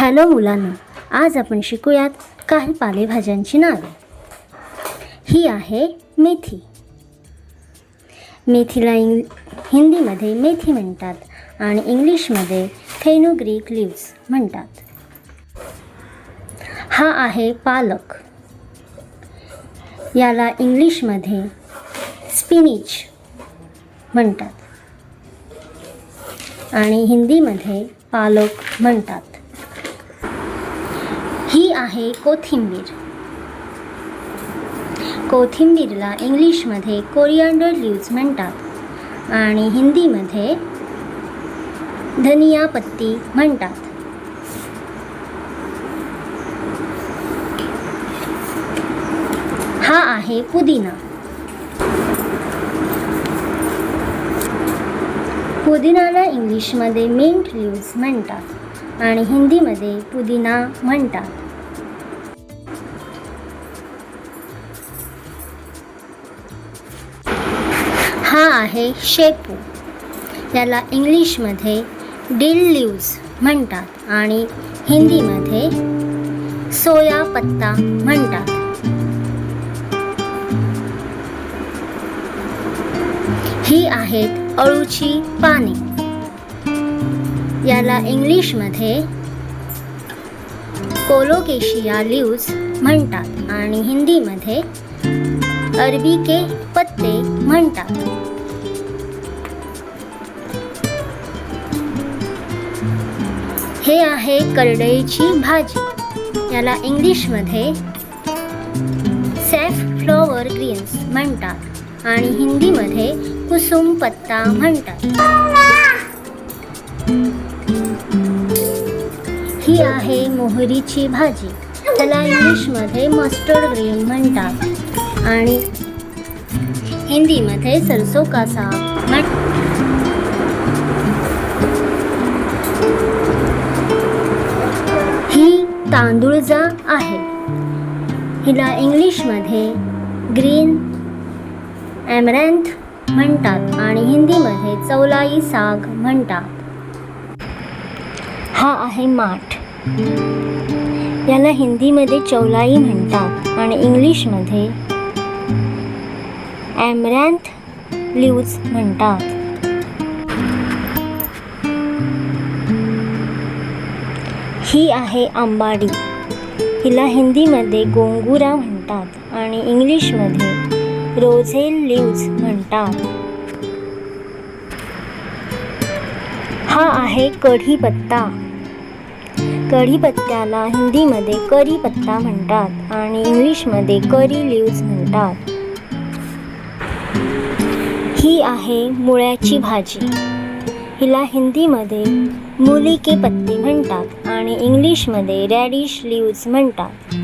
Hello मुलांनो, आज आपण शिकूयात काही पालेभाज्यांची नावे. ही आहे मेथी. मेथीला हिंदीमध्ये मेथी म्हणतात आणि इंग्लिशमध्ये फेनुग्रीक लीव्स म्हणतात. हा आहे पालक. याला इंग्लिशमध्ये स्पिनिच म्हणतात आणि हिंदीमध्ये पालक म्हणतात. ही आहे कोथिंबीर. कोथिंबीरला इंग्लिशमध्ये कोरिएंडर लीव्स म्हणतात आणि हिंदीमध्ये धनिया पत्ती म्हणतात. हा आहे पुदिना. पुदिनाला इंग्लिशमध्ये मिंट लीव्स म्हणतात आणि हिंदीमध्ये पुदिना म्हणतात. हा आहे शेपू. याला इंग्लिशमध्ये डिल लीव्स म्हणतात आणि हिंदीमध्ये सोया पत्ता म्हणतात. ही आहेत अळूची पाने. याला इंग्लिशमध्ये कोलोकेशिया लीव्स म्हणतात आणि हिंदीमध्ये अरबी के पत्ते म्हणतात. हे आहे करडईची भाजी. याला इंग्लिशमध्ये सॅफफ्लॉवर ग्रीन्स म्हणतात आणि हिंदीमध्ये कुसुम पत्ता म्हणतात. ही आहे मोहरीची भाजी. त्याला इंग्लिशमध्ये मस्टर्ड ग्रीन म्हणतात आणि हिंदीमध्ये सरसों का साग म्हणतात. ही तांदूळजा आहे. हिला इंग्लिशमध्ये ग्रीन ॲमरॅन्थ म्हणतात आणि हिंदीमध्ये चौलाई साग म्हणतात. हा आहे माठ. याला हिंदीमध्ये चौलाई म्हणतात आणि इंग्लिशमध्ये ॲमरॅन्थ लीव्स म्हणतात. ही आहे आंबाडी. हिला हिंदीमध्ये गोंगुरा म्हणतात आणि इंग्लिशमध्ये रोझेल लीव्स म्हणतात. हा आहे कढीपत्ता. कढीपत्त्याला हिंदीमध्ये करीपत्ता म्हणतात आणि इंग्लिशमध्ये करी लीव्स म्हणतात. ही आहे मुळ्याची भाजी. हिला हिंदीमध्ये मूली के पत्ते म्हणतात आणि इंग्लिशमध्ये रॅडिश लीव्स म्हणतात.